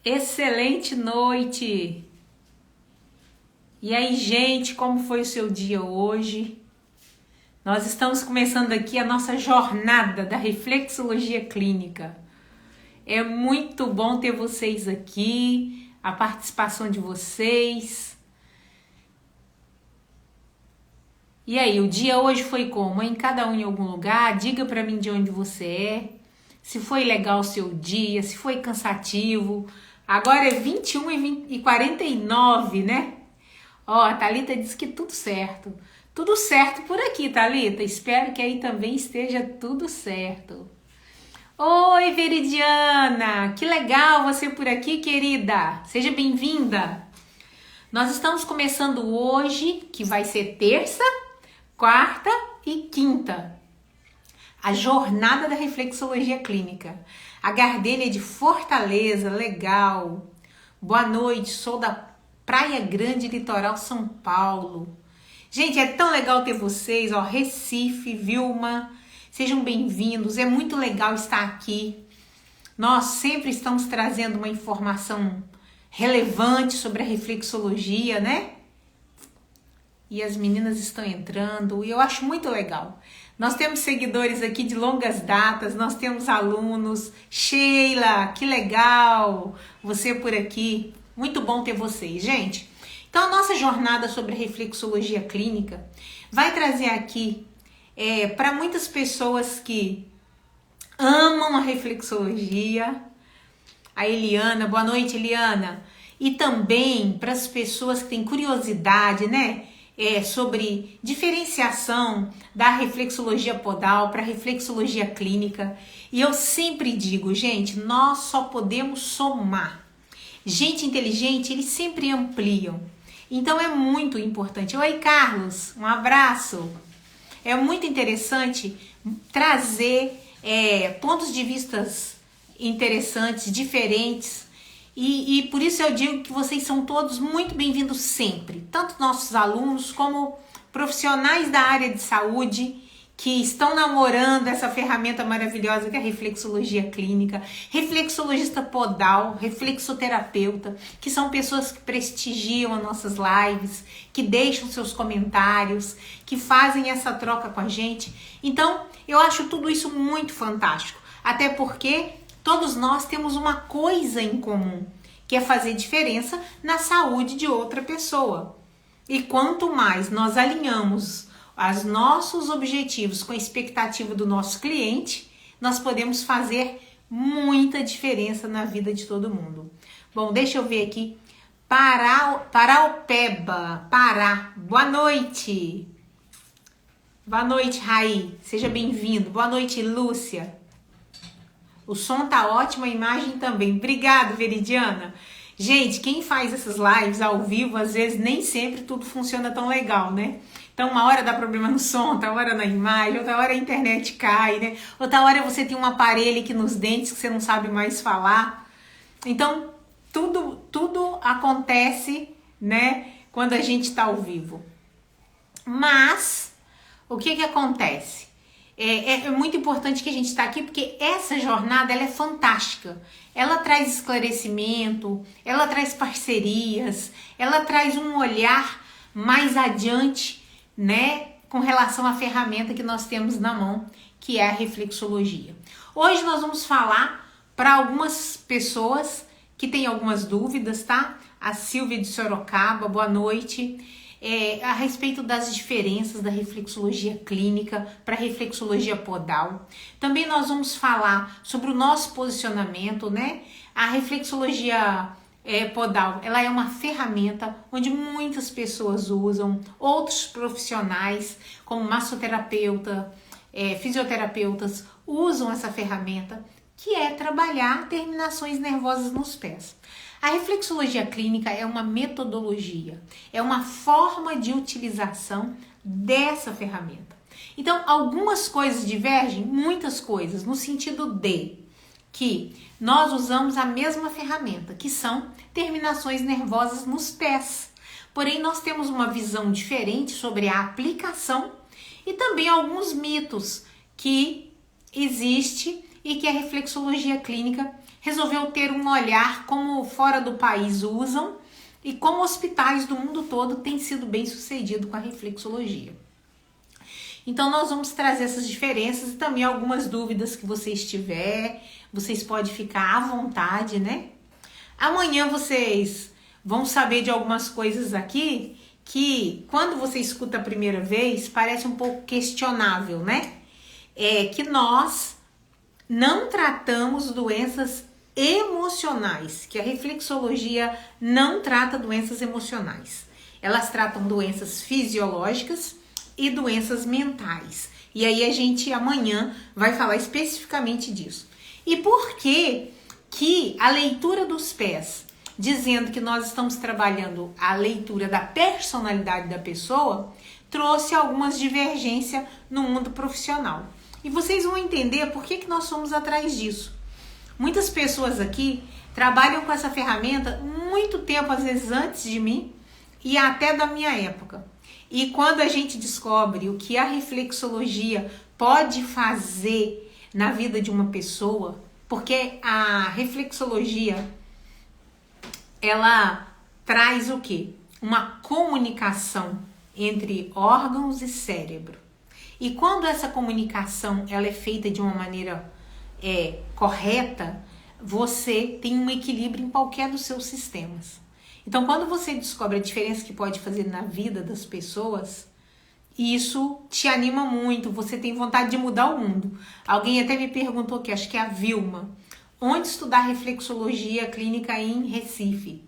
Excelente noite! E aí, gente, como foi o seu dia hoje? Nós estamos começando aqui a nossa jornada da reflexologia clínica. É muito bom ter vocês aqui, a participação de vocês. E aí, o dia hoje foi como? Em cada um em algum lugar? Diga pra mim de onde você é. Se foi legal o seu dia, se foi cansativo. Agora é 21h49, né? Ó, a Thalita disse que tudo certo. Tudo certo por aqui, Thalita. Espero que aí também esteja tudo certo. Oi, Veridiana! Que legal você por aqui, querida! Seja bem-vinda! Nós estamos começando hoje, que vai ser terça, quarta e quinta. A jornada da reflexologia clínica. A Gardênia de Fortaleza, legal. Boa noite, sou da Praia Grande, Litoral São Paulo. Gente, é tão legal ter vocês, ó, Recife, Vilma, sejam bem-vindos, é muito legal estar aqui. Nós sempre estamos trazendo uma informação relevante sobre a reflexologia, né? E as meninas estão entrando e eu acho muito legal. Nós temos seguidores aqui de longas datas, nós temos alunos. Sheila, que legal você por aqui. Muito bom ter vocês, gente. Então, a nossa jornada sobre reflexologia clínica vai trazer aqui para muitas pessoas que amam a reflexologia. A Eliana, boa noite, Eliana. E também para as pessoas que têm curiosidade, né? Sobre diferenciação da reflexologia podal para reflexologia clínica. E eu sempre digo, gente, nós só podemos somar. Gente inteligente, eles sempre ampliam. Então é muito importante. Oi, Carlos, um abraço. É muito interessante trazer pontos de vistas interessantes, diferentes. E por isso eu digo que vocês são todos muito bem-vindos sempre, tanto nossos alunos como profissionais da área de saúde que estão namorando essa ferramenta maravilhosa que é a reflexologia clínica, reflexologista podal, reflexoterapeuta, que são pessoas que prestigiam as nossas lives, que deixam seus comentários, que fazem essa troca com a gente. Então, eu acho tudo isso muito fantástico, até porque todos nós temos uma coisa em comum, que é fazer diferença na saúde de outra pessoa. E quanto mais nós alinhamos os nossos objetivos com a expectativa do nosso cliente, nós podemos fazer muita diferença na vida de todo mundo. Bom, deixa eu ver aqui. Paraupeba, Pará. Boa noite. Boa noite, Raí. Seja bem-vindo. Boa noite, Lúcia. O som tá ótimo, a imagem também. Obrigado, Veridiana. Gente, quem faz essas lives ao vivo, às vezes nem sempre tudo funciona tão legal, né? Então, uma hora dá problema no som, outra hora na imagem, outra hora a internet cai, né? Outra hora você tem um aparelho aqui nos dentes que você não sabe mais falar. Então, tudo acontece, né, quando a gente tá ao vivo. Mas, o que acontece? É muito importante que a gente está aqui porque essa jornada ela é fantástica. Ela traz esclarecimento, ela traz parcerias, ela traz um olhar mais adiante, né, com relação à ferramenta que nós temos na mão, que é a reflexologia. Hoje nós vamos falar para algumas pessoas que têm algumas dúvidas, tá? A Silvia de Sorocaba, boa noite. A respeito das diferenças da reflexologia clínica para a reflexologia podal. Também nós vamos falar sobre o nosso posicionamento, né? A reflexologia podal, ela é uma ferramenta onde muitas pessoas usam, outros profissionais, como massoterapeuta, fisioterapeutas, usam essa ferramenta, que é trabalhar terminações nervosas nos pés. A reflexologia clínica é uma metodologia, é uma forma de utilização dessa ferramenta. Então, algumas coisas divergem, muitas coisas, no sentido de que nós usamos a mesma ferramenta, que são terminações nervosas nos pés. Porém, nós temos uma visão diferente sobre a aplicação e também alguns mitos que existe e que a reflexologia clínica resolveu ter um olhar como fora do país usam e como hospitais do mundo todo têm sido bem sucedidos com a reflexologia. Então nós vamos trazer essas diferenças e também algumas dúvidas que vocês tiverem, vocês podem ficar à vontade, né? Amanhã vocês vão saber de algumas coisas aqui que quando você escuta a primeira vez parece um pouco questionável, né? É que nós não tratamos doenças emocionais, que a reflexologia não trata doenças emocionais. Elas tratam doenças fisiológicas e doenças mentais. E aí a gente amanhã vai falar especificamente disso. E por que a leitura dos pés, dizendo que nós estamos trabalhando a leitura da personalidade da pessoa, trouxe algumas divergências no mundo profissional. E vocês vão entender por que nós somos atrás disso. Muitas pessoas aqui trabalham com essa ferramenta muito tempo, às vezes antes de mim e até da minha época. E quando a gente descobre o que a reflexologia pode fazer na vida de uma pessoa, porque a reflexologia, ela traz o quê? Uma comunicação entre órgãos e cérebro. E quando essa comunicação ela é feita de uma maneira correta, você tem um equilíbrio em qualquer dos seus sistemas. Então, quando você descobre a diferença que pode fazer na vida das pessoas, isso te anima muito, você tem vontade de mudar o mundo. Alguém até me perguntou aqui, acho que é a Vilma, onde estudar reflexologia clínica em Recife.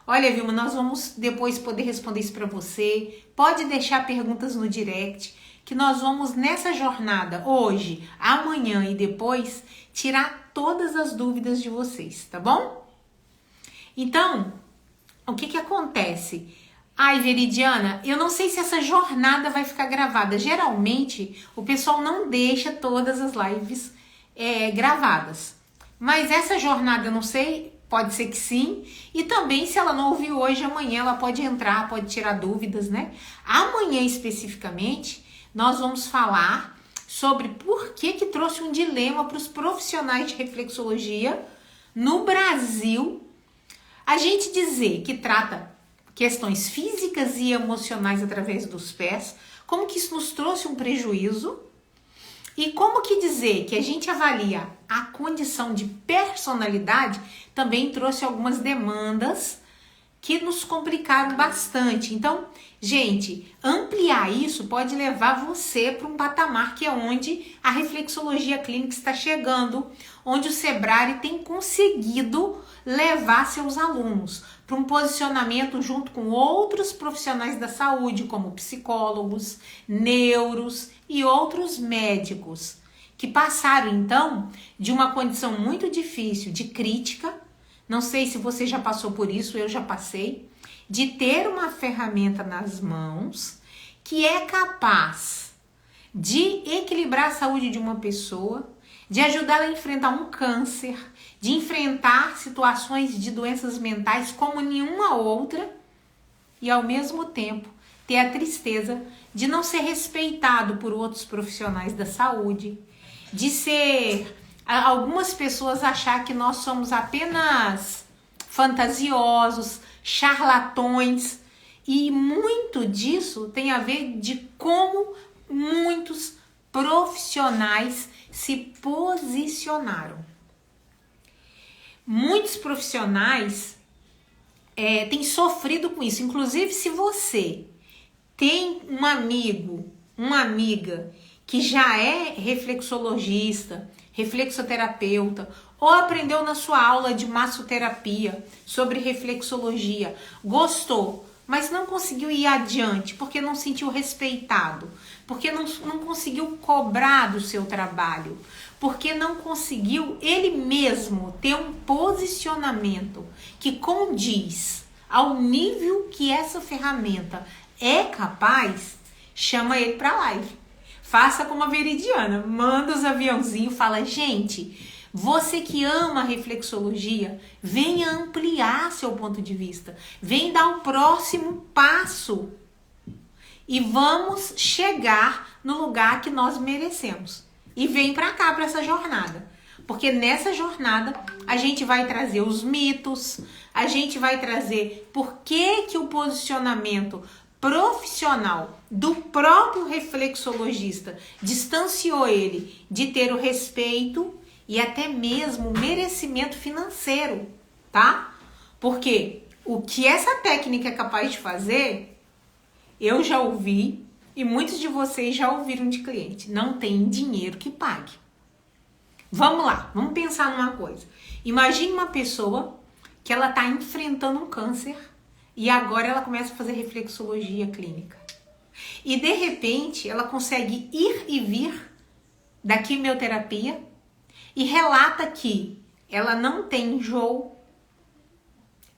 Olha, Vilma, nós vamos depois poder responder isso para você. Pode deixar perguntas no direct, que nós vamos nessa jornada, hoje, amanhã e depois, tirar todas as dúvidas de vocês, tá bom? Então, o que acontece? Ai, Veridiana, eu não sei se essa jornada vai ficar gravada. Geralmente, o pessoal não deixa todas as lives gravadas. Mas essa jornada, eu não sei, pode ser que sim. E também, se ela não ouviu hoje, amanhã ela pode entrar, pode tirar dúvidas, né? Amanhã, especificamente, nós vamos falar sobre por que trouxe um dilema para os profissionais de reflexologia no Brasil. A gente dizer que trata questões físicas e emocionais através dos pés, como que isso nos trouxe um prejuízo e como que dizer que a gente avalia a condição de personalidade também trouxe algumas demandas que nos complicaram bastante. Então, gente, ampliar isso pode levar você para um patamar que é onde a reflexologia clínica está chegando, onde o Sebrari tem conseguido levar seus alunos para um posicionamento junto com outros profissionais da saúde, como psicólogos, neuros e outros médicos, que passaram então de uma condição muito difícil de crítica. Não sei se você já passou por isso, eu já passei, de ter uma ferramenta nas mãos que é capaz de equilibrar a saúde de uma pessoa, de ajudá-la a enfrentar um câncer, de enfrentar situações de doenças mentais como nenhuma outra e ao mesmo tempo ter a tristeza de não ser respeitado por outros profissionais da saúde, de ser algumas pessoas achar que nós somos apenas fantasiosos, charlatões, e muito disso tem a ver de como muitos profissionais se posicionaram. Muitos profissionais têm sofrido com isso. Inclusive, se você tem um amigo, uma amiga que já é reflexologista, reflexoterapeuta, ou aprendeu na sua aula de massoterapia sobre reflexologia, gostou, mas não conseguiu ir adiante, porque não sentiu respeitado, porque não conseguiu cobrar do seu trabalho, porque não conseguiu ele mesmo ter um posicionamento que condiz ao nível que essa ferramenta é capaz, chama ele para live. Faça como a Veridiana, manda os aviãozinhos, fala, gente, você que ama a reflexologia, venha ampliar seu ponto de vista, vem dar o próximo passo e vamos chegar no lugar que nós merecemos. E vem para cá, para essa jornada. Porque nessa jornada a gente vai trazer os mitos, a gente vai trazer por que o posicionamento profissional do próprio reflexologista distanciou ele de ter o respeito e até mesmo o merecimento financeiro, tá? Porque o que essa técnica é capaz de fazer, eu já ouvi e muitos de vocês já ouviram de cliente, não tem dinheiro que pague. Vamos lá, vamos pensar numa coisa. Imagine uma pessoa que ela está enfrentando um câncer e agora ela começa a fazer reflexologia clínica. E de repente ela consegue ir e vir da quimioterapia e relata que ela não tem enjoo,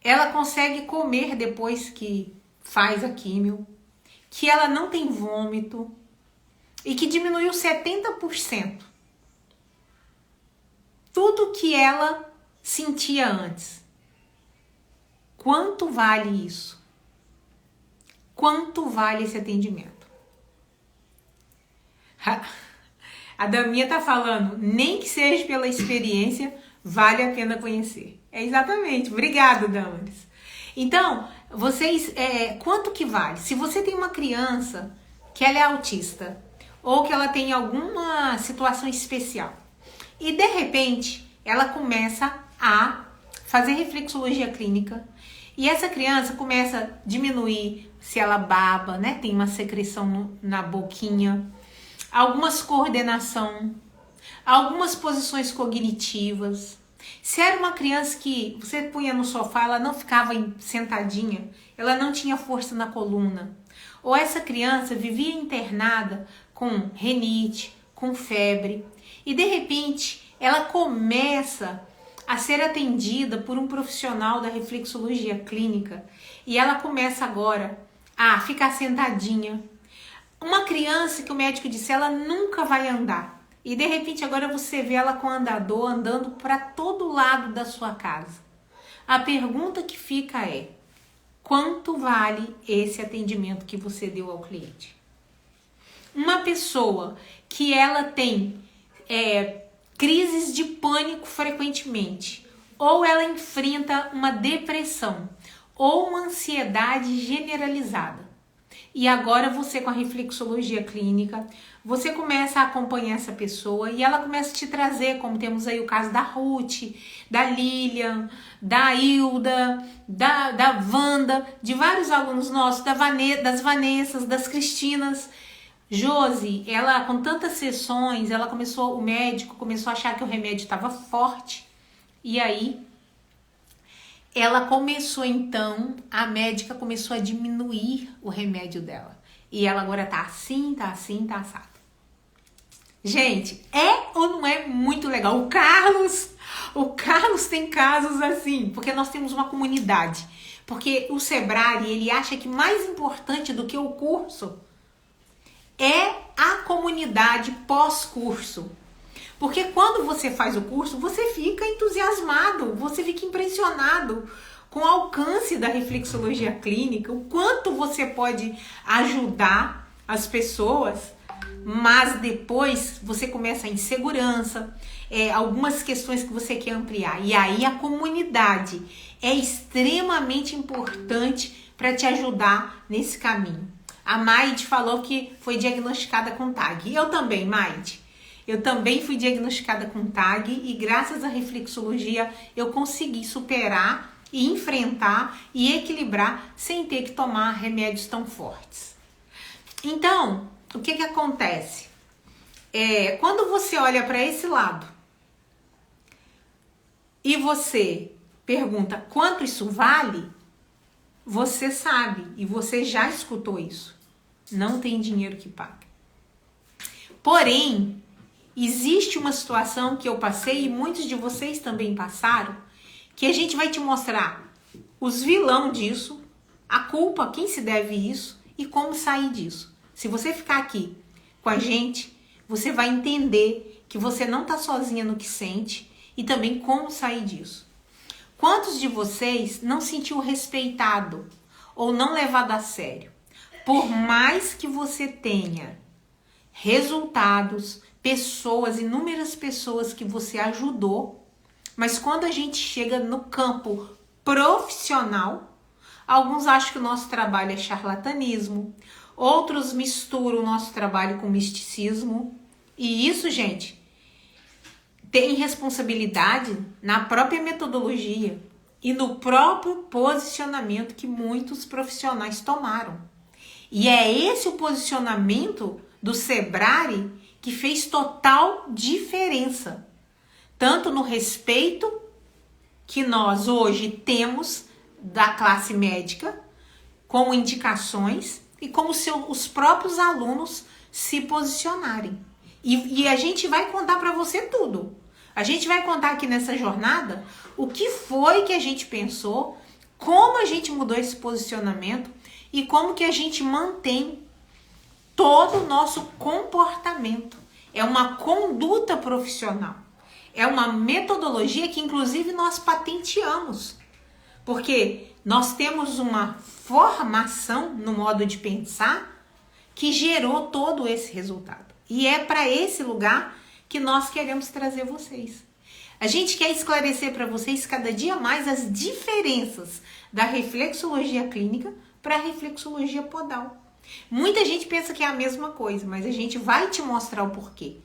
ela consegue comer depois que faz a quimio, que ela não tem vômito e que diminuiu 70%. Tudo que ela sentia antes. Quanto vale isso? Quanto vale esse atendimento? A Daminha tá falando, nem que seja pela experiência, vale a pena conhecer. É exatamente. Obrigada, Damaris. Então, vocês, quanto que vale? Se você tem uma criança que ela é autista ou que ela tem alguma situação especial e de repente ela começa a fazer reflexologia clínica e essa criança começa a diminuir se ela baba, né? Tem uma secreção na boquinha, algumas coordenação, algumas posições cognitivas. Se era uma criança que você punha no sofá, ela não ficava sentadinha, ela não tinha força na coluna. Ou essa criança vivia internada com rinite, com febre, e de repente ela começa a ser atendida por um profissional da reflexologia clínica e ela começa agora a ficar sentadinha. Uma criança que o médico disse ela nunca vai andar. E de repente agora você vê ela com andador andando para todo lado da sua casa. A pergunta que fica é: quanto vale esse atendimento que você deu ao cliente? Uma pessoa que ela tem crises de pânico frequentemente, ou ela enfrenta uma depressão, ou uma ansiedade generalizada. E agora você com a reflexologia clínica, você começa a acompanhar essa pessoa e ela começa a te trazer, como temos aí o caso da Ruth, da Lilian, da Hilda, da Wanda, de vários alunos nossos, das Vanessas, das Cristinas. Josi, ela com tantas sessões, o médico começou a achar que o remédio estava forte. E aí, ela começou então, a médica começou a diminuir o remédio dela. E ela agora tá assim, tá assado. Gente, é ou não é muito legal? O Carlos tem casos assim, porque nós temos uma comunidade. Porque o Sebrae, ele acha que mais importante do que o curso é a comunidade pós-curso. Porque quando você faz o curso, você fica entusiasmado, você fica impressionado com o alcance da reflexologia clínica, o quanto você pode ajudar as pessoas, mas depois você começa a insegurança, algumas questões que você quer ampliar. E aí a comunidade é extremamente importante para te ajudar nesse caminho. A Maide falou que foi diagnosticada com TAG. Eu também, Maide. Eu também fui diagnosticada com TAG e graças à reflexologia eu consegui superar e enfrentar e equilibrar sem ter que tomar remédios tão fortes. Então, o que acontece? Quando você olha para esse lado e você pergunta quanto isso vale, você sabe e você já escutou isso. Não tem dinheiro que pague. Porém, existe uma situação que eu passei e muitos de vocês também passaram, que a gente vai te mostrar os vilão disso, a culpa, quem se deve isso e como sair disso. Se você ficar aqui com a gente, você vai entender que você não está sozinha no que sente e também como sair disso. Quantos de vocês não sentiu respeitado ou não levado a sério? Por mais que você tenha resultados, pessoas, inúmeras pessoas que você ajudou, mas quando a gente chega no campo profissional, alguns acham que o nosso trabalho é charlatanismo, outros misturam o nosso trabalho com misticismo, e isso, gente, tem responsabilidade na própria metodologia e no próprio posicionamento que muitos profissionais tomaram. E é esse o posicionamento do Sebrari que fez total diferença, tanto no respeito que nós hoje temos da classe médica, como indicações e como os próprios alunos se posicionarem. E a gente vai contar para você tudo. A gente vai contar aqui nessa jornada o que foi que a gente pensou, como a gente mudou esse posicionamento e como que a gente mantém todo o nosso comportamento. É uma conduta profissional. É uma metodologia que inclusive nós patenteamos. Porque nós temos uma formação no modo de pensar que gerou todo esse resultado. E é para esse lugar que nós queremos trazer vocês. A gente quer esclarecer para vocês cada dia mais as diferenças da reflexologia clínica para a reflexologia podal. Muita gente pensa que é a mesma coisa, mas a gente vai te mostrar o porquê.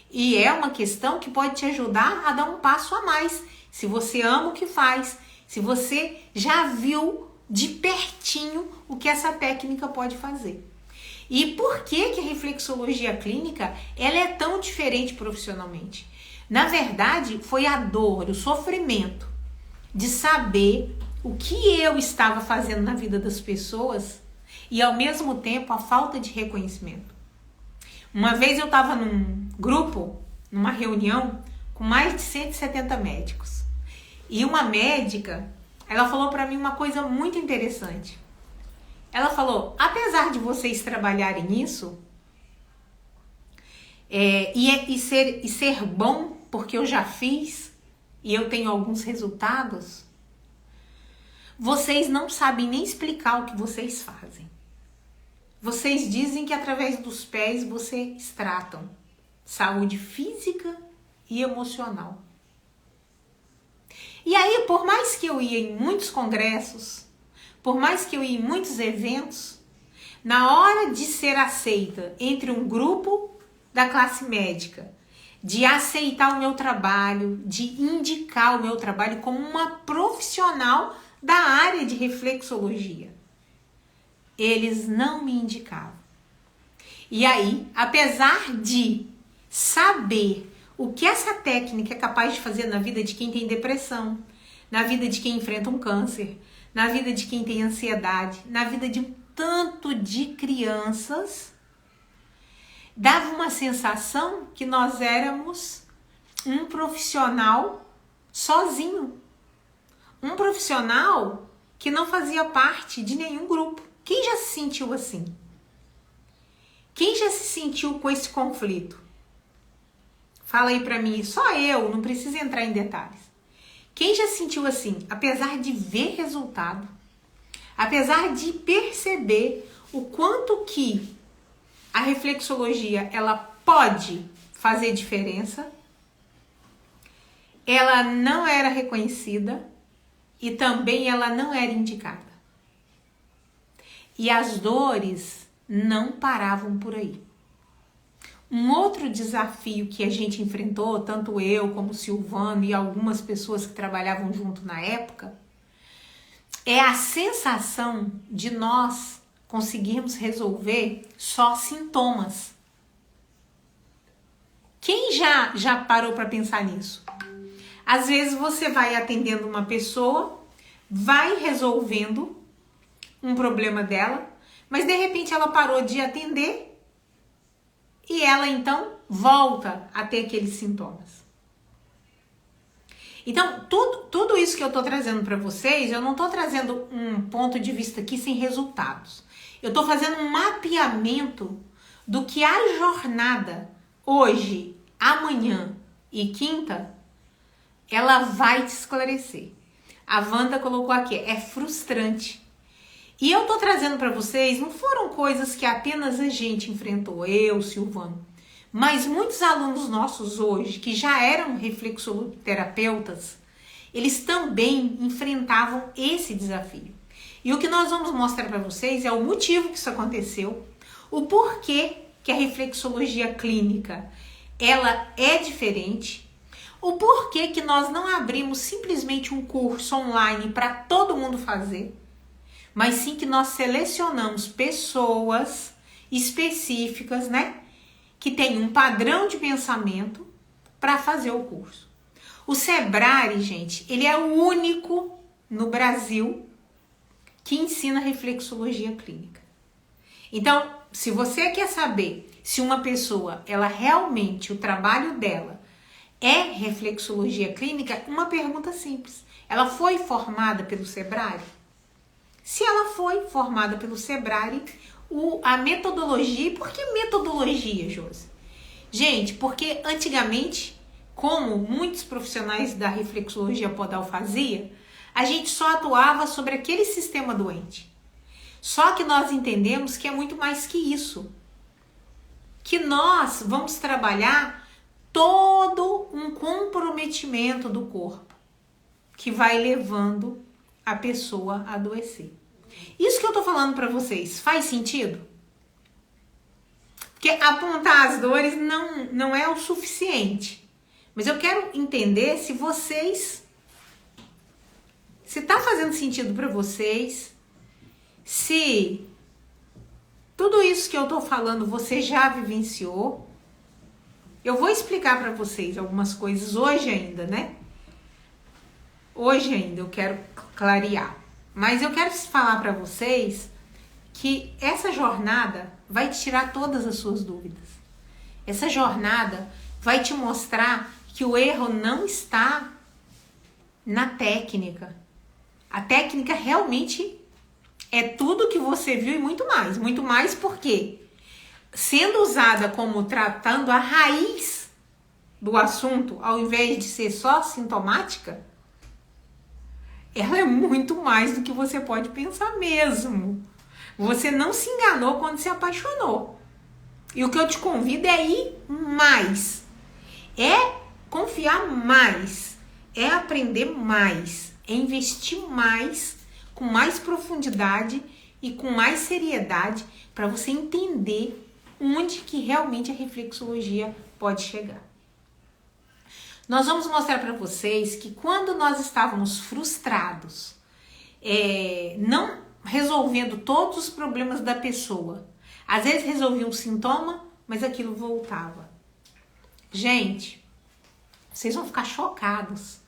E é uma questão que pode te ajudar a dar um passo a mais. Se você ama o que faz, se você já viu de pertinho o que essa técnica pode fazer. E por que a reflexologia clínica ela é tão diferente profissionalmente? Na verdade, foi a dor, o sofrimento de saber o que eu estava fazendo na vida das pessoas e, ao mesmo tempo, a falta de reconhecimento. Uma vez eu estava num grupo, numa reunião, com mais de 170 médicos. E uma médica, ela falou para mim uma coisa muito interessante. Ela falou, apesar de vocês trabalharem nisso, e ser bom, porque eu já fiz, e eu tenho alguns resultados, vocês não sabem nem explicar o que vocês fazem. Vocês dizem que através dos pés vocês tratam saúde física e emocional. E aí, por mais que eu ia em muitos congressos, por mais que eu ia em muitos eventos, na hora de ser aceita entre um grupo da classe médica, de aceitar o meu trabalho, de indicar o meu trabalho como uma profissional da área de reflexologia, eles não me indicavam. E aí, apesar de saber o que essa técnica é capaz de fazer na vida de quem tem depressão, na vida de quem enfrenta um câncer, na vida de quem tem ansiedade, na vida de um tanto de crianças, dava uma sensação que nós éramos um profissional sozinho. Um profissional que não fazia parte de nenhum grupo. Quem já se sentiu assim? Quem já se sentiu com esse conflito? Fala aí pra mim, só eu, não precisa entrar em detalhes. Quem já se sentiu assim, apesar de ver resultado, apesar de perceber o quanto que a reflexologia ela pode fazer diferença, ela não era reconhecida e também ela não era indicada. E as dores não paravam por aí. Um outro desafio que a gente enfrentou, tanto eu como o Silvano e algumas pessoas que trabalhavam junto na época, é a sensação de nós conseguirmos resolver só sintomas. Quem já parou para pensar nisso? Às vezes você vai atendendo uma pessoa, vai resolvendo um problema dela, mas de repente ela parou de atender e ela então volta a ter aqueles sintomas. Então, tudo isso que eu tô trazendo para vocês, eu não tô trazendo um ponto de vista aqui sem resultados. Eu tô fazendo um mapeamento do que a jornada hoje, amanhã e quinta, ela vai te esclarecer. A Wanda colocou aqui, é frustrante. E eu tô trazendo para vocês, não foram coisas que apenas a gente enfrentou, eu, Silvano, Mas muitos alunos nossos hoje, que já eram reflexoterapeutas, eles também enfrentavam esse desafio. E o que nós vamos mostrar para vocês é o motivo que isso aconteceu, o porquê que a reflexologia clínica ela é diferente, o porquê que nós não abrimos simplesmente um curso online para todo mundo fazer, mas sim que nós selecionamos pessoas específicas, né, que tem um padrão de pensamento para fazer o curso. O Sebrari, gente, ele é o único no Brasil que ensina reflexologia clínica. Então, se você quer saber se uma pessoa, ela realmente, o trabalho dela é reflexologia clínica, uma pergunta simples. Ela foi formada pelo Sebrari? Se ela foi formada pelo Sebrari, a metodologia, por que metodologia, Josi? Gente, porque antigamente, como muitos profissionais da reflexologia podal faziam, a gente só atuava sobre aquele sistema doente. Só que nós entendemos que é muito mais que isso. Que nós vamos trabalhar todo um comprometimento do corpo que vai levando a pessoa a adoecer. Isso que eu tô falando para vocês, faz sentido? Porque apontar as dores não é o suficiente. Mas eu quero entender se tá fazendo sentido para vocês, se tudo isso que eu tô falando você já vivenciou. Eu vou explicar para vocês algumas coisas hoje ainda, né? Hoje ainda eu quero clarear. Mas eu quero falar para vocês que essa jornada vai te tirar todas as suas dúvidas. Essa jornada vai te mostrar que o erro não está na técnica. A técnica realmente é tudo que você viu e muito mais. Muito mais porque, sendo usada como tratando a raiz do assunto, ao invés de ser só sintomática, ela é muito mais do que você pode pensar mesmo. Você não se enganou quando se apaixonou. E o que eu te convido é ir mais. É confiar mais. É aprender mais. É investir mais, com mais profundidade e com mais seriedade, para você entender onde que realmente a reflexologia pode chegar. Nós vamos mostrar para vocês que quando nós estávamos frustrados, não resolvendo todos os problemas da pessoa, às vezes resolvia um sintoma, mas aquilo voltava. Gente, vocês vão ficar chocados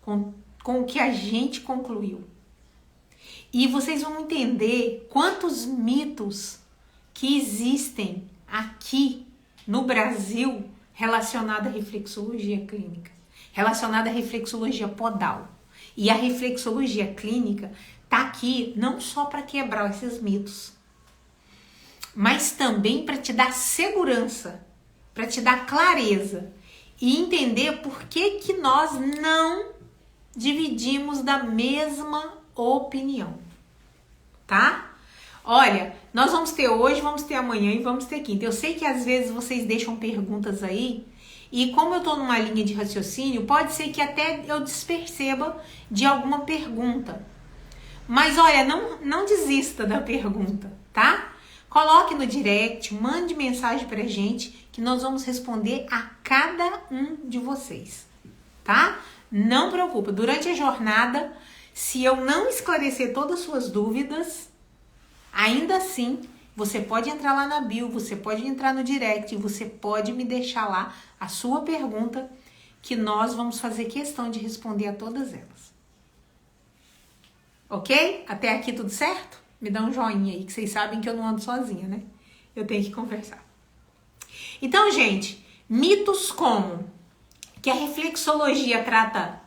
com o que a gente concluiu. E vocês vão entender quantos mitos que existem aqui no Brasil relacionado à reflexologia clínica, relacionado à reflexologia podal. E a reflexologia clínica está aqui não só para quebrar esses mitos, mas também para te dar segurança, para te dar clareza e entender por que nós não dividimos da mesma opinião, tá? Olha, nós vamos ter hoje, vamos ter amanhã e vamos ter quinta. Eu sei que às vezes vocês deixam perguntas aí e como eu tô numa linha de raciocínio, pode ser que até eu desperceba de alguma pergunta. Mas olha, não desista da pergunta, tá? Coloque no direct, mande mensagem pra gente que nós vamos responder a cada um de vocês, tá? Não preocupa, durante a jornada, se eu não esclarecer todas as suas dúvidas, ainda assim, você pode entrar lá na bio, você pode entrar no direct, você pode me deixar lá a sua pergunta, que nós vamos fazer questão de responder a todas elas. Ok? Até aqui tudo certo? Me dá um joinha aí, que vocês sabem que eu não ando sozinha, né? Eu tenho que conversar. Então, gente, mitos como que a reflexologia trata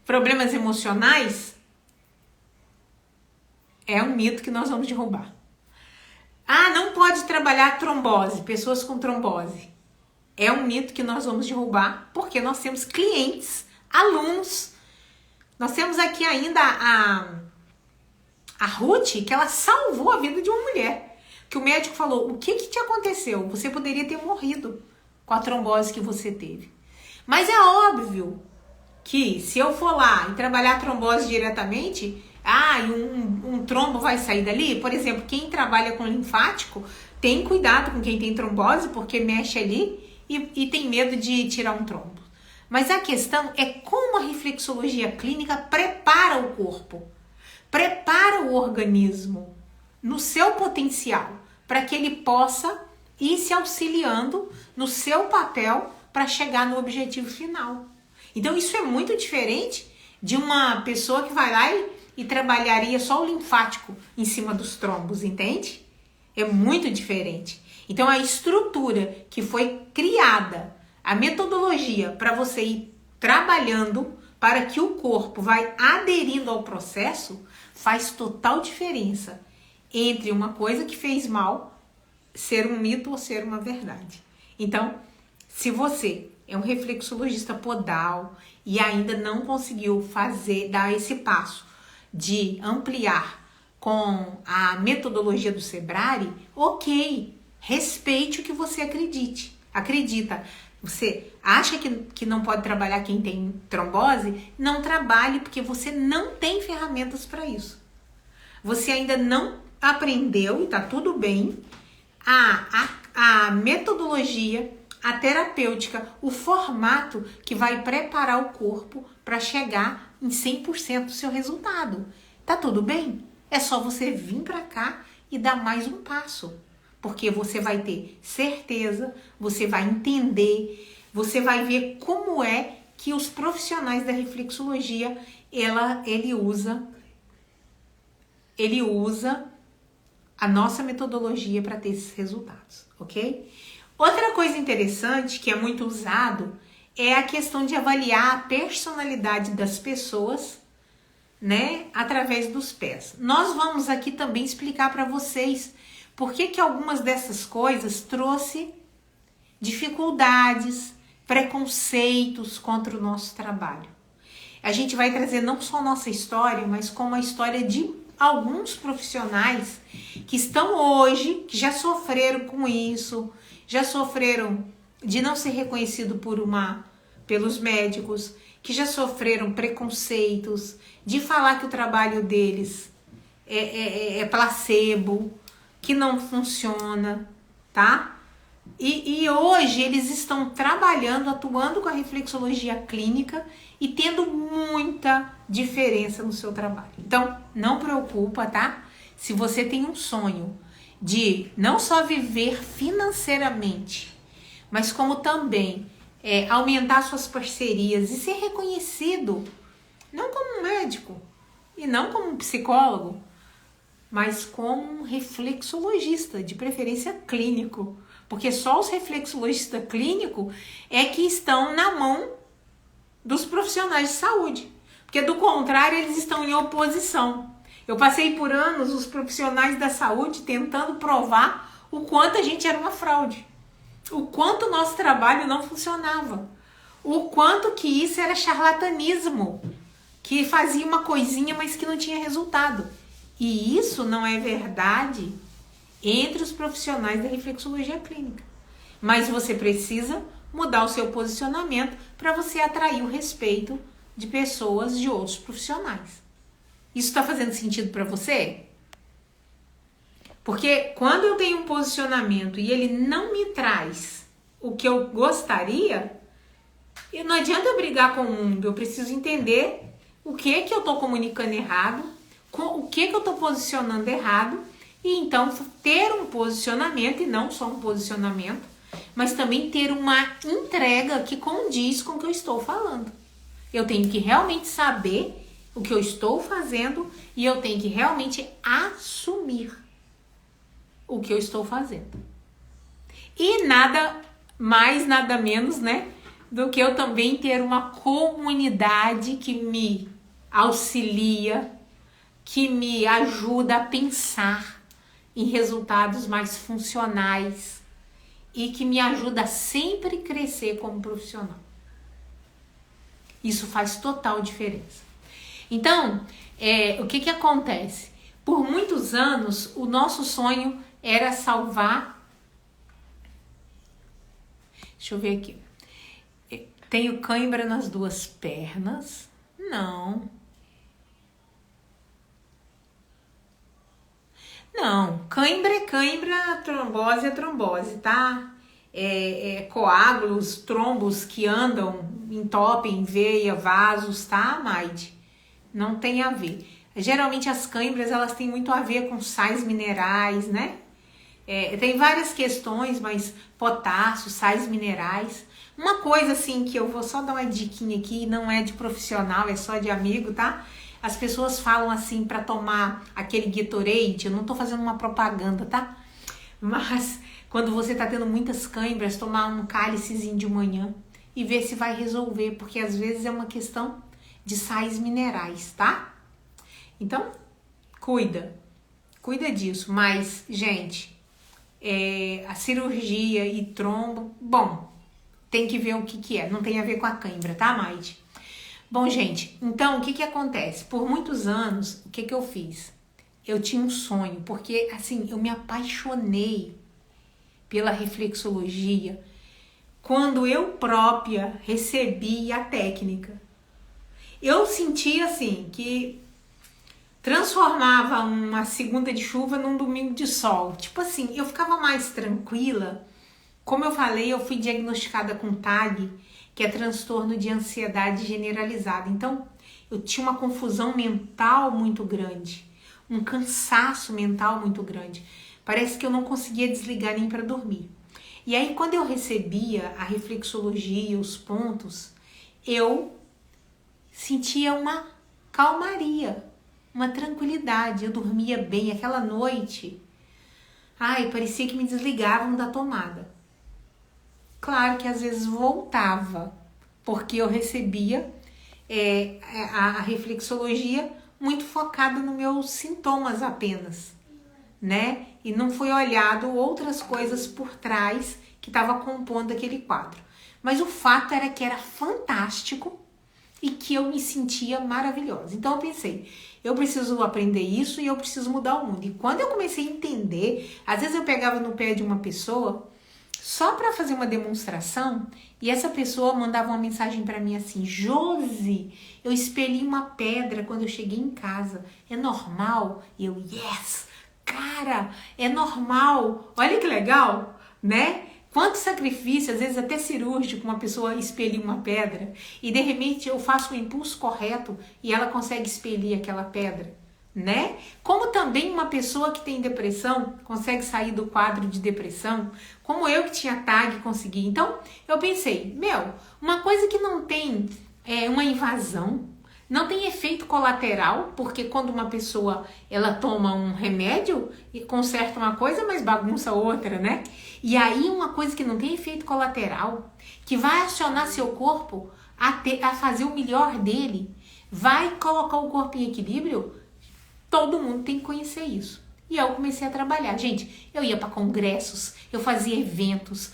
problemas emocionais é um mito que nós vamos derrubar. Ah, não pode trabalhar trombose, pessoas com trombose. É um mito que nós vamos derrubar, porque nós temos clientes, alunos. Nós temos aqui ainda a Ruth, que ela salvou a vida de uma mulher. Que o médico falou, o que te aconteceu? Você poderia ter morrido com a trombose que você teve. Mas é óbvio que se eu for lá e trabalhar a trombose diretamente, um trombo vai sair dali. Por exemplo, quem trabalha com linfático, tem cuidado com quem tem trombose, porque mexe ali e tem medo de tirar um trombo. Mas a questão é como a reflexologia clínica prepara o corpo, prepara o organismo no seu potencial, para que ele possa ir se auxiliando no seu papel para chegar no objetivo final. Então isso é muito diferente de uma pessoa que vai lá e trabalharia só o linfático em cima dos trombos, entende? É muito diferente. Então a estrutura que foi criada, a metodologia para você ir trabalhando para que o corpo vai aderindo ao processo, faz total diferença entre uma coisa que fez mal ser um mito ou ser uma verdade. Então, se você é um reflexologista podal e ainda não conseguiu dar esse passo de ampliar com a metodologia do Sebrari, ok, respeite o que você acredita. Você acha que não pode trabalhar quem tem trombose? Não trabalhe, porque você não tem ferramentas para isso. Você ainda não aprendeu, e tá tudo bem, a metodologia, a terapêutica, o formato que vai preparar o corpo para chegar em 100% do seu resultado. Tá tudo bem? É só você vir para cá e dar mais um passo. Porque você vai ter certeza, você vai entender, você vai ver como é que os profissionais da reflexologia, ele usa a nossa metodologia para ter esses resultados, ok? Outra coisa interessante que é muito usado é a questão de avaliar a personalidade das pessoas, né, através dos pés. Nós vamos aqui também explicar para vocês por que algumas dessas coisas trouxe dificuldades, preconceitos contra o nosso trabalho. A gente vai trazer não só a nossa história, mas como a história de alguns profissionais que estão hoje, que já sofreram com isso, já sofreram de não ser reconhecido pelos médicos, que já sofreram preconceitos, de falar que o trabalho deles é placebo, que não funciona, tá? E hoje eles estão trabalhando, atuando com a reflexologia clínica e tendo muita diferença no seu trabalho. Então, não preocupa, tá? Se você tem um sonho de não só viver financeiramente, mas como também aumentar suas parcerias e ser reconhecido, não como um médico e não como um psicólogo, mas como um reflexologista, de preferência clínico. Porque só os reflexologistas clínicos é que estão na mão dos profissionais de saúde. Porque do contrário, eles estão em oposição. Eu passei por anos os profissionais da saúde tentando provar o quanto a gente era uma fraude. O quanto o nosso trabalho não funcionava. O quanto que isso era charlatanismo. Que fazia uma coisinha, mas que não tinha resultado. E isso não é verdade entre os profissionais da reflexologia clínica. Mas você precisa mudar o seu posicionamento para você atrair o respeito de pessoas de outros profissionais. Isso está fazendo sentido para você? Porque quando eu tenho um posicionamento e ele não me traz o que eu gostaria, não adianta eu brigar com o mundo, eu preciso entender o que eu estou comunicando errado, o que eu estou posicionando errado, e então ter um posicionamento, e não só um posicionamento, mas também ter uma entrega que condiz com o que eu estou falando. Eu tenho que realmente saber o que eu estou fazendo e eu tenho que realmente assumir o que eu estou fazendo. E nada mais, nada menos, né, do que eu também ter uma comunidade que me auxilia, que me ajuda a pensar em resultados mais funcionais e que me ajuda a sempre crescer como profissional. Isso faz total diferença. Então, o que acontece? Por muitos anos, o nosso sonho era salvar. Deixa eu ver aqui. Tenho cãibra nas duas pernas. Não. Não, cãibra é cãibra, trombose é trombose, tá? Coágulos, trombos que andam, entopem veia, vasos, tá, Maide? Não tem a ver. Geralmente as cãibras, elas têm muito a ver com sais minerais, né? Tem várias questões, mas potássio, sais minerais. Uma coisa assim que eu vou só dar uma diquinha aqui, não é de profissional, é só de amigo, tá? As pessoas falam assim para tomar aquele Gatorade, eu não tô fazendo uma propaganda, tá? Mas quando você tá tendo muitas cãibras, tomar um cálicezinho de manhã e ver se vai resolver, porque às vezes é uma questão de sais minerais, tá? Então, cuida disso. Mas, gente, a cirurgia e trombo, bom, tem que ver o que é, não tem a ver com a cãibra, tá, Maide? Bom, gente, então o que acontece? Por muitos anos, o que eu fiz? Eu tinha um sonho, porque assim, eu me apaixonei pela reflexologia quando eu própria recebi a técnica. Eu senti assim, que transformava uma segunda de chuva num domingo de sol. Tipo assim, eu ficava mais tranquila. Como eu falei, eu fui diagnosticada com TAG, que é transtorno de ansiedade generalizada. Então, eu tinha uma confusão mental muito grande, um cansaço mental muito grande. Parece que eu não conseguia desligar nem para dormir. E aí, quando eu recebia a reflexologia, os pontos, eu sentia uma calmaria, uma tranquilidade. Eu dormia bem. Aquela noite, parecia que me desligavam da tomada. Claro que às vezes voltava, porque eu recebia a reflexologia muito focada nos meus sintomas apenas, né? E não foi olhado outras coisas por trás que estava compondo aquele quadro. Mas o fato era que era fantástico e que eu me sentia maravilhosa. Então eu pensei, eu preciso aprender isso e eu preciso mudar o mundo. E quando eu comecei a entender, às vezes eu pegava no pé de uma pessoa só para fazer uma demonstração, e essa pessoa mandava uma mensagem para mim assim: Josi, eu expeli uma pedra quando eu cheguei em casa, é normal? E eu, yes, cara, é normal, olha que legal, né? Quanto sacrifício, às vezes até cirúrgico, uma pessoa expelir uma pedra, e de repente eu faço o impulso correto e ela consegue expelir aquela pedra, né? Como também uma pessoa que tem depressão consegue sair do quadro de depressão, como eu que tinha TAG consegui. Então eu pensei, uma coisa que não tem uma invasão, não tem efeito colateral, porque quando uma pessoa ela toma um remédio e conserta uma coisa, mas bagunça outra, né? E aí uma coisa que não tem efeito colateral, que vai acionar seu corpo a fazer o melhor dele, vai colocar o corpo em equilíbrio. Todo mundo tem que conhecer isso. E eu comecei a trabalhar. Gente, eu ia para congressos, eu fazia eventos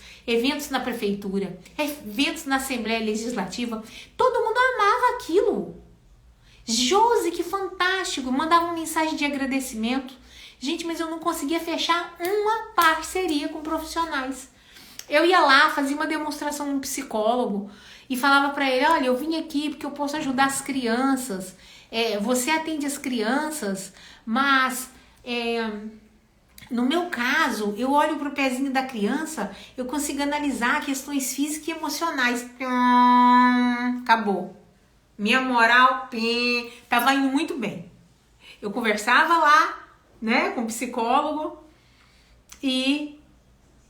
na prefeitura, eventos na Assembleia Legislativa. Todo mundo amava aquilo. Josi, que fantástico. Mandava uma mensagem de agradecimento. Gente, mas eu não conseguia fechar uma parceria com profissionais. Eu ia lá, fazia uma demonstração com um psicólogo e falava para ele, olha, eu vim aqui porque eu posso ajudar as crianças. Você atende as crianças, mas no meu caso, eu olho pro pezinho da criança, eu consigo analisar questões físicas e emocionais. Acabou. Minha moral, tava indo muito bem. Eu conversava lá, né, com o psicólogo e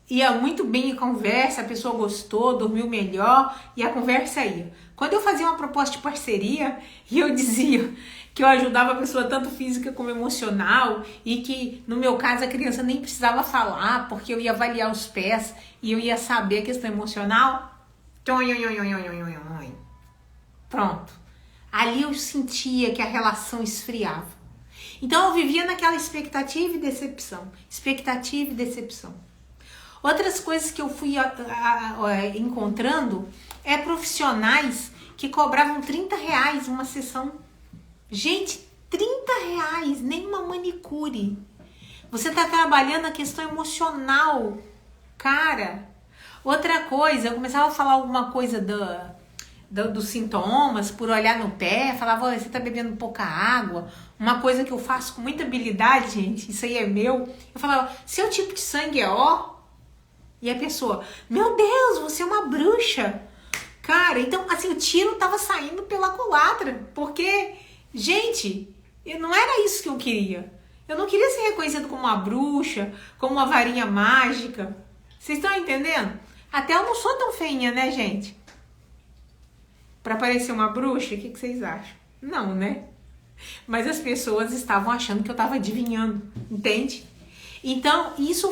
ia muito bem a conversa, a pessoa gostou, dormiu melhor e a conversa ia. Quando eu fazia uma proposta de parceria e eu dizia que eu ajudava a pessoa tanto física como emocional e que no meu caso a criança nem precisava falar porque eu ia avaliar os pés e eu ia saber a questão emocional, pronto. Ali eu sentia que a relação esfriava. Então eu vivia naquela expectativa e decepção. Expectativa e decepção. Outras coisas que eu fui encontrando profissionais que cobravam R$30 uma sessão. Gente, R$30, nem uma manicure. Você tá trabalhando a questão emocional, cara. Outra coisa, eu começava a falar alguma coisa dos sintomas, por olhar no pé, falava, olha, você tá bebendo pouca água. Uma coisa que eu faço com muita habilidade, gente, isso aí é meu. Eu falava, seu tipo de sangue é O? E a pessoa, meu Deus, você é uma bruxa. Cara, então, assim, o tiro tava saindo pela culatra, porque, gente, não era isso que eu queria. Eu não queria ser reconhecido como uma bruxa, como uma varinha mágica. Vocês estão entendendo? Até eu não sou tão feinha, né, gente? Pra parecer uma bruxa, o que vocês acham? Não, né? Mas as pessoas estavam achando que eu tava adivinhando, entende? Então, isso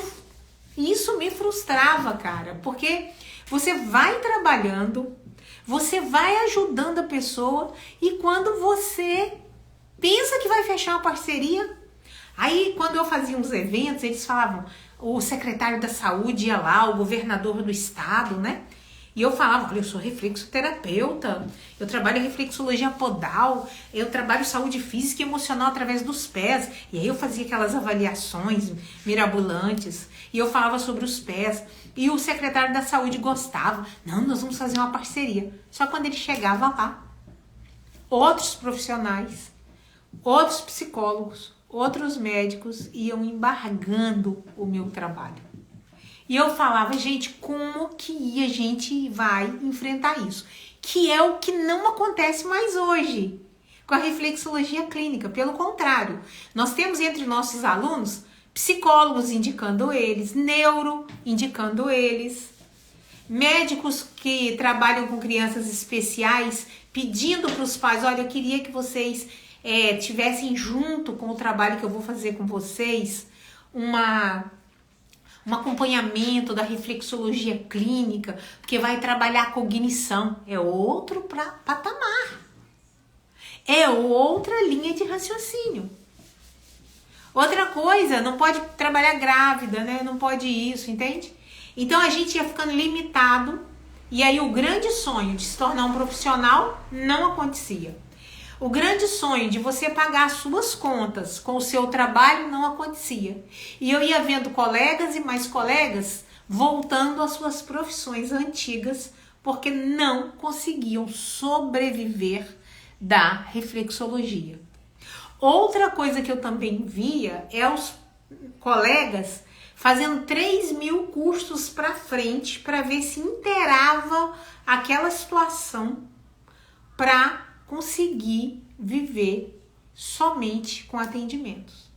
me frustrava, cara, porque você vai trabalhando, você vai ajudando a pessoa e quando você pensa que vai fechar uma parceria, aí quando eu fazia uns eventos, eles falavam, o secretário da saúde ia lá, o governador do estado, né? E eu falava, olha, eu sou reflexoterapeuta, eu trabalho em reflexologia podal, eu trabalho saúde física e emocional através dos pés. E aí eu fazia aquelas avaliações mirabolantes, e eu falava sobre os pés. E o secretário da saúde gostava. Não, nós vamos fazer uma parceria. Só quando ele chegava lá, outros profissionais, outros psicólogos, outros médicos iam embargando o meu trabalho. E eu falava, gente, como que a gente vai enfrentar isso? Que é o que não acontece mais hoje com a reflexologia clínica. Pelo contrário, nós temos entre nossos alunos psicólogos indicando eles, neuro indicando eles, médicos que trabalham com crianças especiais pedindo para os pais, olha, eu queria que vocês tivessem junto com o trabalho que eu vou fazer com vocês, um acompanhamento da reflexologia clínica, porque vai trabalhar a cognição. É outro patamar. É outra linha de raciocínio. Outra coisa, não pode trabalhar grávida, né? Não pode isso, entende? Então a gente ia ficando limitado e aí o grande sonho de se tornar um profissional não acontecia. O grande sonho de você pagar as suas contas com o seu trabalho não acontecia. E eu ia vendo colegas e mais colegas voltando às suas profissões antigas porque não conseguiam sobreviver da reflexologia. Outra coisa que eu também via é os colegas fazendo 3.000 cursos para frente para ver se inteirava aquela situação para conseguir viver somente com atendimentos.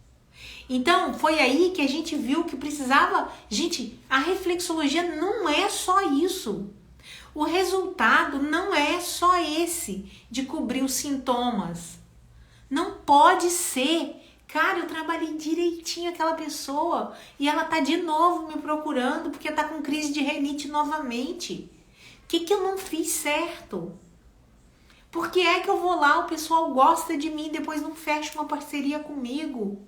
Então, foi aí que a gente viu que precisava... Gente, a reflexologia não é só isso. O resultado não é só esse, de cobrir os sintomas. Não pode ser. Cara, eu trabalhei direitinho aquela pessoa e ela tá de novo me procurando porque tá com crise de rinite novamente. O que eu não fiz certo? Por que é que eu vou lá, o pessoal gosta de mim e depois não fecha uma parceria comigo?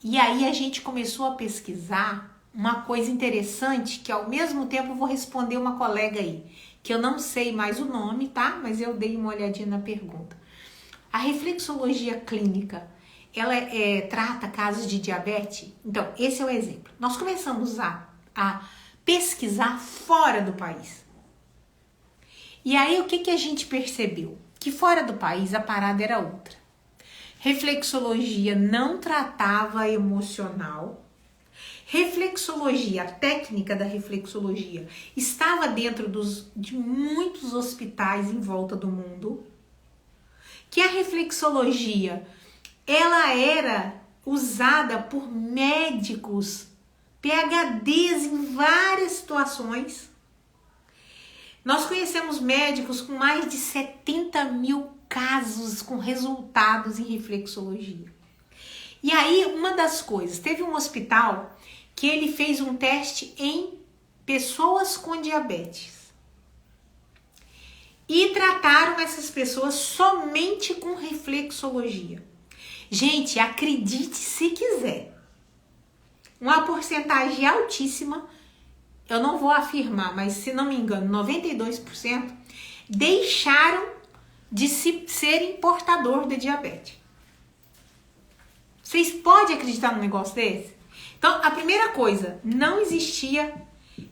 E aí a gente começou a pesquisar uma coisa interessante, que ao mesmo tempo eu vou responder uma colega aí, que eu não sei mais o nome, tá? Mas eu dei uma olhadinha na pergunta. A reflexologia clínica, ela trata casos de diabetes? Então, esse é o exemplo. Nós começamos a pesquisar fora do país. E aí, o que a gente percebeu? Que fora do país a parada era outra. Reflexologia não tratava emocional. Reflexologia, a técnica da reflexologia, estava dentro de muitos hospitais em volta do mundo. Que a reflexologia, ela era usada por médicos, PhDs em várias situações. Nós conhecemos médicos com mais de 70.000 casos com resultados em reflexologia. E aí, uma das coisas, teve um hospital que ele fez um teste em pessoas com diabetes. E trataram essas pessoas somente com reflexologia. Gente, acredite se quiser. Uma porcentagem altíssima, eu não vou afirmar, mas se não me engano, 92% deixaram de serem portador de diabetes. Vocês podem acreditar num negócio desse? Então, a primeira coisa, não existia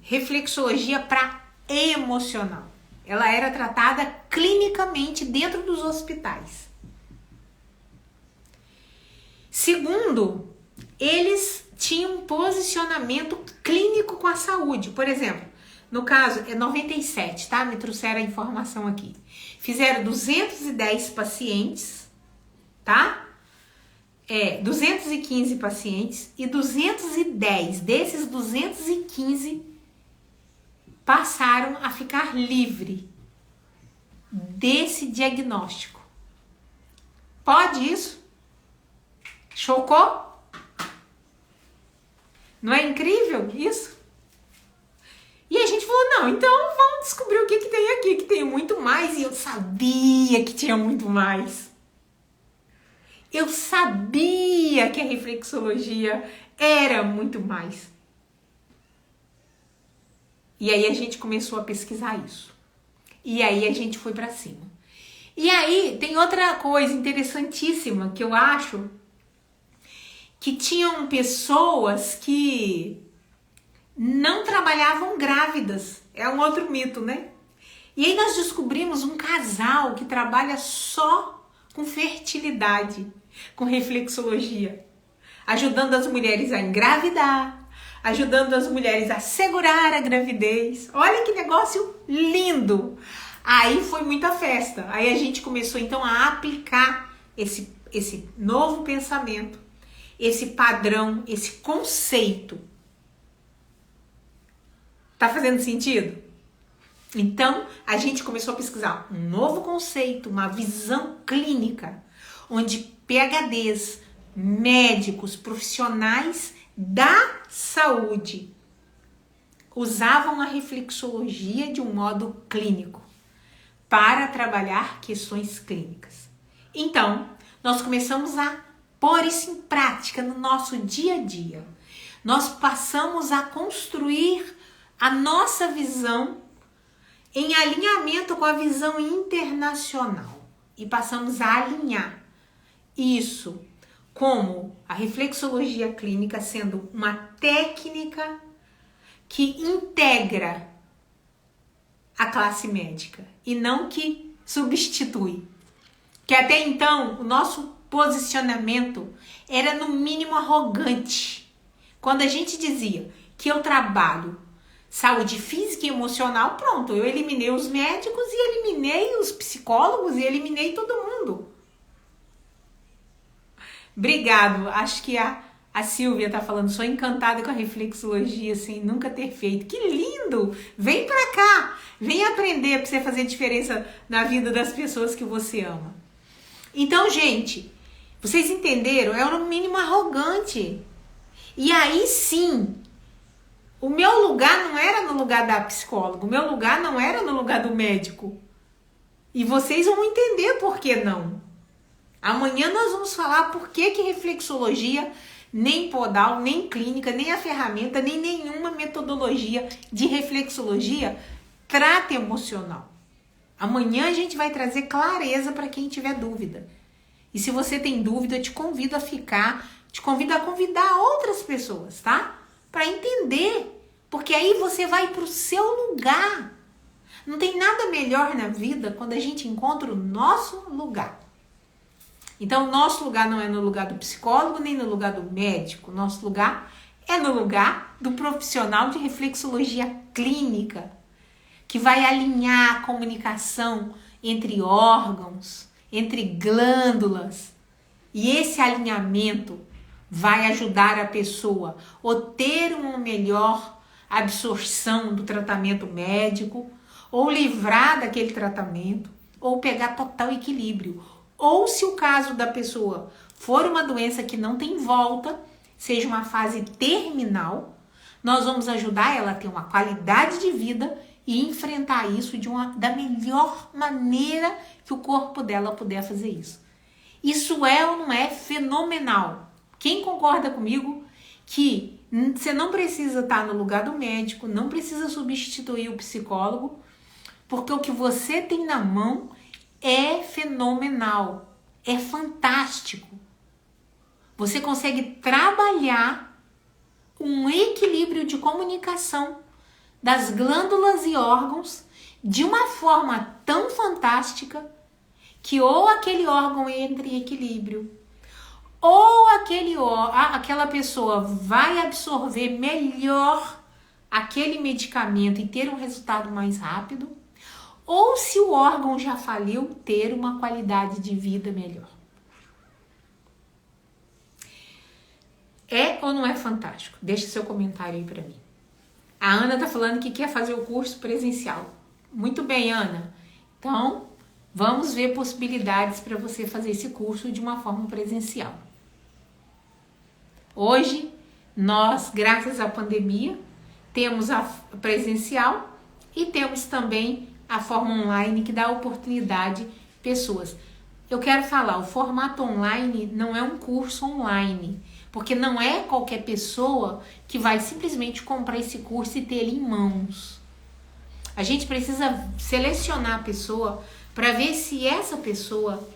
reflexologia para emocional. Ela era tratada clinicamente dentro dos hospitais. Segundo, eles tinham um posicionamento clínico com a saúde. Por exemplo, no caso, é 97, tá? Me trouxeram a informação aqui. Fizeram 210 pacientes, tá? 215 pacientes e 210 desses 215 passaram a ficar livre desse diagnóstico. Pode isso? Chocou? Não é incrível isso? E a gente falou, não, então vamos descobrir o que tem aqui, que tem muito mais. E eu sabia que tinha muito mais. Eu sabia que a reflexologia era muito mais. E aí a gente começou a pesquisar isso. E aí a gente foi para cima. E aí tem outra coisa interessantíssima que eu acho que tinham pessoas que não trabalhavam grávidas. É um outro mito, né? E aí nós descobrimos um casal que trabalha só com fertilidade, com reflexologia, ajudando as mulheres a engravidar, ajudando as mulheres a segurar a gravidez. Olha que negócio lindo! Aí foi muita festa. Aí a gente começou então a aplicar esse novo pensamento, esse padrão, esse conceito. Tá fazendo sentido? Então, a gente começou a pesquisar um novo conceito, uma visão clínica, onde PhDs, médicos, profissionais da saúde usavam a reflexologia de um modo clínico para trabalhar questões clínicas. Então, nós começamos a pôr isso em prática no nosso dia a dia. Nós passamos a construir a nossa visão em alinhamento com a visão internacional e passamos a alinhar isso como a reflexologia clínica sendo uma técnica que integra a classe médica e não que substitui. Que até então o nosso posicionamento era no mínimo arrogante. Quando a gente dizia que eu trabalho saúde física e emocional, pronto, eu eliminei os médicos e eliminei os psicólogos e eliminei todo mundo. Obrigado, acho que a Silvia tá falando, sou encantada com a reflexologia sem nunca ter feito. Que lindo! Vem pra cá, vem aprender pra você fazer diferença na vida das pessoas que você ama. Então, gente, vocês entenderam? É no mínimo arrogante. E aí sim, o meu lugar não era no lugar da psicóloga, o meu lugar não era no lugar do médico. E vocês vão entender por que não. Amanhã nós vamos falar por que reflexologia, nem podal, nem clínica, nem a ferramenta, nem nenhuma metodologia de reflexologia trata emocional. Amanhã a gente vai trazer clareza para quem tiver dúvida. E se você tem dúvida, eu te convido a ficar, te convido a convidar outras pessoas, tá? Para entender, porque aí você vai para o seu lugar. Não tem nada melhor na vida quando a gente encontra o nosso lugar. Então, o nosso lugar não é no lugar do psicólogo, nem no lugar do médico. O nosso lugar é no lugar do profissional de reflexologia clínica, que vai alinhar a comunicação entre órgãos, entre glândulas. E esse alinhamento vai ajudar a pessoa a ter uma melhor absorção do tratamento médico, ou livrar daquele tratamento, ou pegar total equilíbrio. Ou se o caso da pessoa for uma doença que não tem volta, seja uma fase terminal, nós vamos ajudar ela a ter uma qualidade de vida e enfrentar isso da melhor maneira que o corpo dela puder fazer isso. Isso é ou não é fenomenal? Quem concorda comigo que você não precisa estar no lugar do médico, não precisa substituir o psicólogo, porque o que você tem na mão é fenomenal, é fantástico. você consegue trabalhar um equilíbrio de comunicação das glândulas e órgãos de uma forma tão fantástica que ou aquele órgão entra em equilíbrio, ou aquela pessoa vai absorver melhor aquele medicamento e ter um resultado mais rápido, ou se o órgão já faliu, ter uma qualidade de vida melhor. É ou não é fantástico? Deixa seu comentário aí para mim. A Ana tá falando que quer fazer o curso presencial. Muito bem, Ana. Então, vamos ver possibilidades para você fazer esse curso de uma forma presencial. Hoje, nós, graças à pandemia, temos a presencial e temos também a forma online que dá oportunidade a pessoas. Eu quero falar, o formato online não é um curso online, porque não é qualquer pessoa que vai simplesmente comprar esse curso e ter ele em mãos. A gente precisa selecionar a pessoa para ver se essa pessoa,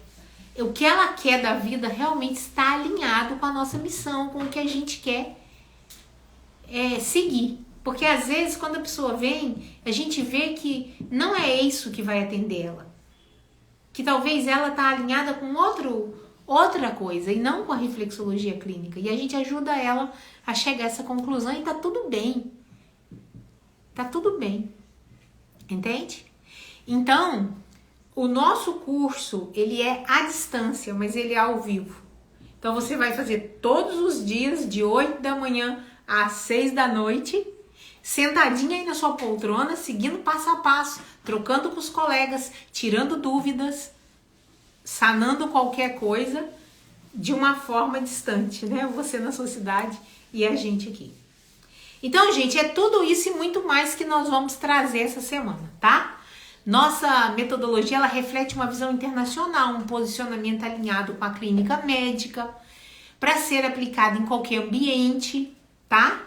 o que ela quer da vida realmente está alinhado com a nossa missão, com o que a gente quer seguir. Porque às vezes quando a pessoa vem, a gente vê que não é isso que vai atender ela. Que talvez ela está alinhada com outra coisa e não com a reflexologia clínica. E a gente ajuda ela a chegar a essa conclusão e tá tudo bem. Tá tudo bem. Entende? Então, o nosso curso, ele é à distância, mas ele é ao vivo. Então, você vai fazer todos os dias, de 8 da manhã às 6 da noite, sentadinha aí na sua poltrona, seguindo passo a passo, trocando com os colegas, tirando dúvidas, sanando qualquer coisa de uma forma distante, né? Você na sua cidade e a gente aqui. Então, gente, é tudo isso e muito mais que nós vamos trazer essa semana, tá? Nossa metodologia, ela reflete uma visão internacional, um posicionamento alinhado com a clínica médica, para ser aplicado em qualquer ambiente, tá?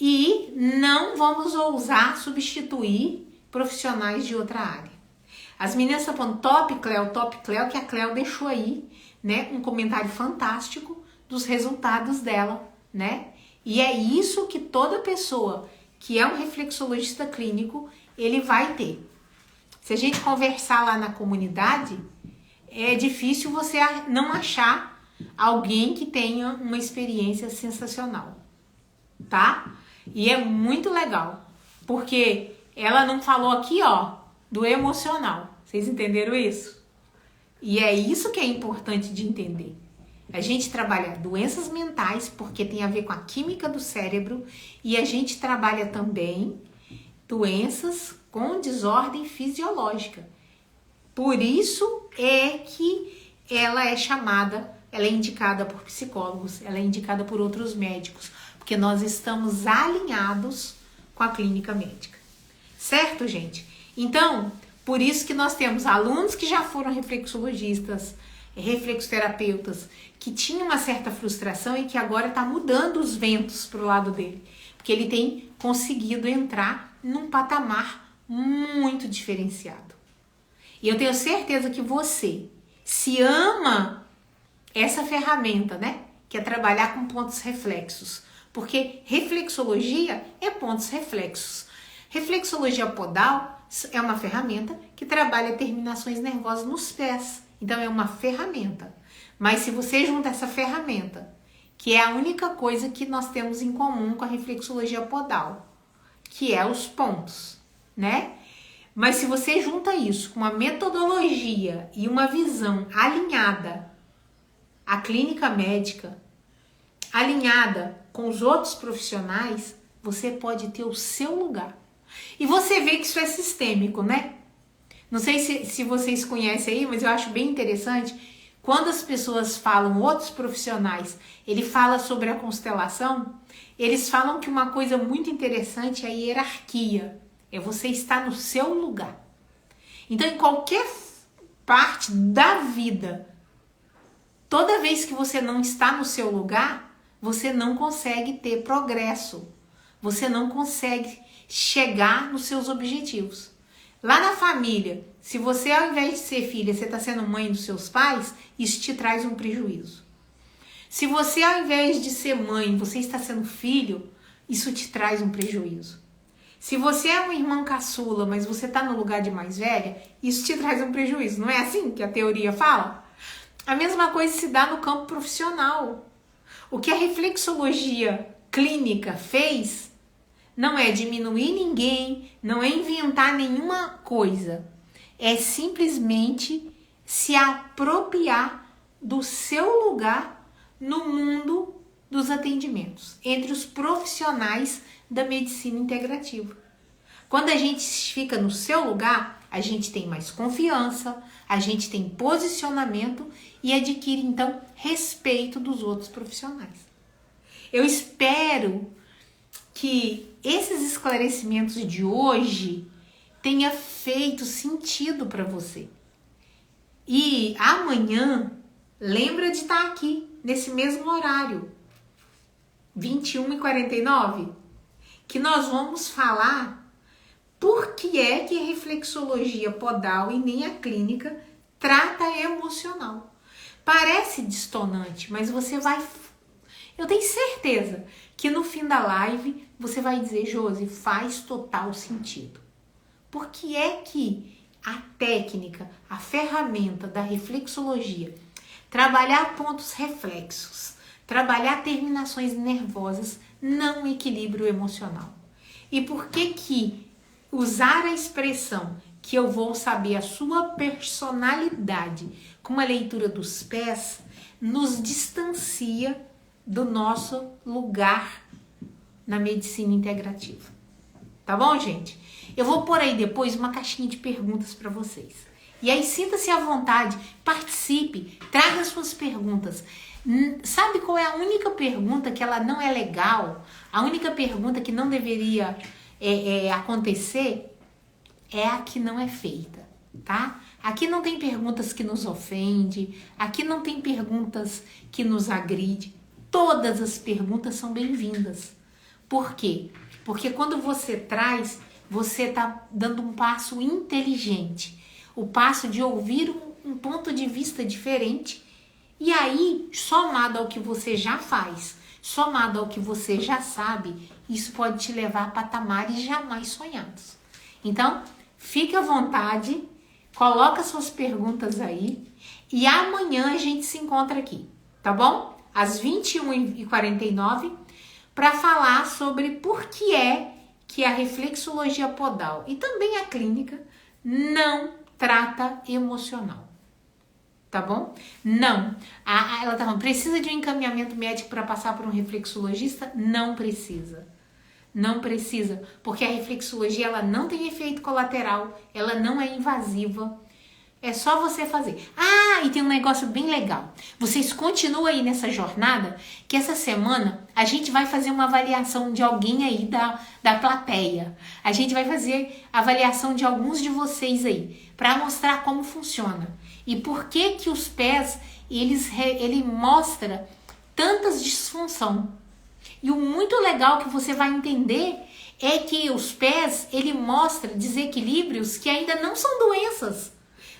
E não vamos ousar substituir profissionais de outra área. As meninas estão falando top, Cleo, que a Cleo deixou aí, né, um comentário fantástico dos resultados dela, né? E é isso que toda pessoa que é um reflexologista clínico, ele vai ter. Se a gente conversar lá na comunidade, é difícil você não achar alguém que tenha uma experiência sensacional, tá? E é muito legal, porque ela não falou aqui, ó, do emocional. Vocês entenderam isso? E é isso que é importante de entender. A gente trabalha doenças mentais, porque tem a ver com a química do cérebro, e a gente trabalha também doenças com desordem fisiológica. Por isso é que ela é indicada por psicólogos, ela é indicada por outros médicos, porque nós estamos alinhados com a clínica médica. Certo, gente? Então, por isso que nós temos alunos que já foram reflexologistas, reflexoterapeutas, que tinham uma certa frustração e que agora está mudando os ventos para o lado dele, porque ele tem conseguido entrar num patamar muito diferenciado. E eu tenho certeza que você, se ama essa ferramenta, né, que é trabalhar com pontos reflexos, porque reflexologia é pontos reflexos. Reflexologia podal é uma ferramenta que trabalha terminações nervosas nos pés. Então é uma ferramenta. Mas se você junta essa ferramenta, que é a única coisa que nós temos em comum com a reflexologia podal, que é os pontos, né? Mas se você junta isso com uma metodologia e uma visão alinhada à clínica médica, alinhada com os outros profissionais, você pode ter o seu lugar. E você vê que isso é sistêmico, né? Não sei se vocês conhecem aí, mas eu acho bem interessante. Quando as pessoas falam, outros profissionais, ele fala sobre a constelação, eles falam que uma coisa muito interessante é a hierarquia. É você estar no seu lugar. Então, em qualquer parte da vida, toda vez que você não está no seu lugar, você não consegue ter progresso. Você não consegue chegar nos seus objetivos. Lá na família, se você ao invés de ser filha, você está sendo mãe dos seus pais, isso te traz um prejuízo. Se você, ao invés de ser mãe, você está sendo filho, isso te traz um prejuízo. Se você é um irmão caçula, mas você está no lugar de mais velha, isso te traz um prejuízo. Não é assim que a teoria fala? A mesma coisa se dá no campo profissional. O que a reflexologia clínica fez não é diminuir ninguém, não é inventar nenhuma coisa. É simplesmente se apropriar do seu lugar no mundo dos atendimentos, entre os profissionais da medicina integrativa. Quando a gente fica no seu lugar, a gente tem mais confiança, a gente tem posicionamento e adquire, então, respeito dos outros profissionais. Eu espero que esses esclarecimentos de hoje tenha feito sentido para você. E amanhã, lembra de estar aqui, nesse mesmo horário, 21h49, que nós vamos falar por que é que a reflexologia podal e nem a clínica trata emocional. Parece distonante, mas você vai... Eu tenho certeza que no fim da live você vai dizer, Josi, faz total sentido. Por que é que a técnica, a ferramenta da reflexologia, trabalhar pontos reflexos, trabalhar terminações nervosas, não equilíbrio emocional? E por que que usar a expressão que eu vou saber a sua personalidade com a leitura dos pés nos distancia do nosso lugar na medicina integrativa? Tá bom, gente? Eu vou pôr aí depois uma caixinha de perguntas para vocês. E aí sinta-se à vontade, participe, traga suas perguntas. Sabe qual é a única pergunta que ela não é legal? A única pergunta que não deveria acontecer é a que não é feita, tá? Aqui não tem perguntas que nos ofendem, aqui não tem perguntas que nos agridem. Todas as perguntas são bem-vindas. Por quê? Porque quando você traz, você está dando um passo inteligente. O passo de ouvir um ponto de vista diferente. E aí, somado ao que você já faz, somado ao que você já sabe, isso pode te levar a patamares jamais sonhados. Então, fique à vontade, coloca suas perguntas aí e amanhã a gente se encontra aqui, tá bom? Às 21h49, para falar sobre por que é que a reflexologia podal e também a clínica não trata emocional. Tá bom? Não. Ela tá falando, precisa de um encaminhamento médico para passar por um reflexologista? Não precisa. Não precisa, porque a reflexologia ela não tem efeito colateral, ela não é invasiva. É só você fazer. Ah, e tem um negócio bem legal. Vocês continuam aí nessa jornada, que essa semana a gente vai fazer uma avaliação de alguém aí da plateia. A gente vai fazer avaliação de alguns de vocês aí, para mostrar como funciona. E por que que os pés, ele mostra tantas disfunções. E o muito legal que você vai entender é que os pés, ele mostra desequilíbrios que ainda não são doenças,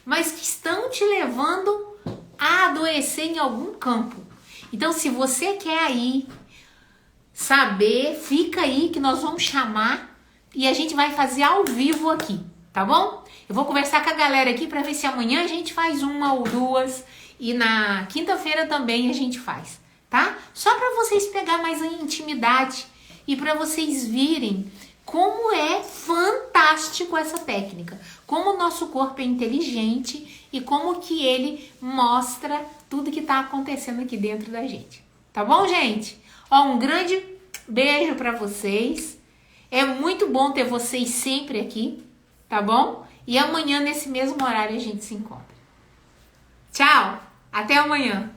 mas que estão te levando a adoecer em algum campo. Então, se você quer aí saber, fica aí que nós vamos chamar e a gente vai fazer ao vivo aqui, tá bom? Eu vou conversar com a galera aqui para ver se amanhã a gente faz uma ou duas e na quinta-feira também a gente faz, tá? Só para vocês pegar mais a intimidade e para vocês virem como é fantástico essa técnica, como o nosso corpo é inteligente e como que ele mostra tudo que está acontecendo aqui dentro da gente. Tá bom, gente? Ó, um grande beijo para vocês. É muito bom ter vocês sempre aqui, tá bom? E amanhã, nesse mesmo horário, a gente se encontra. Tchau! Até amanhã!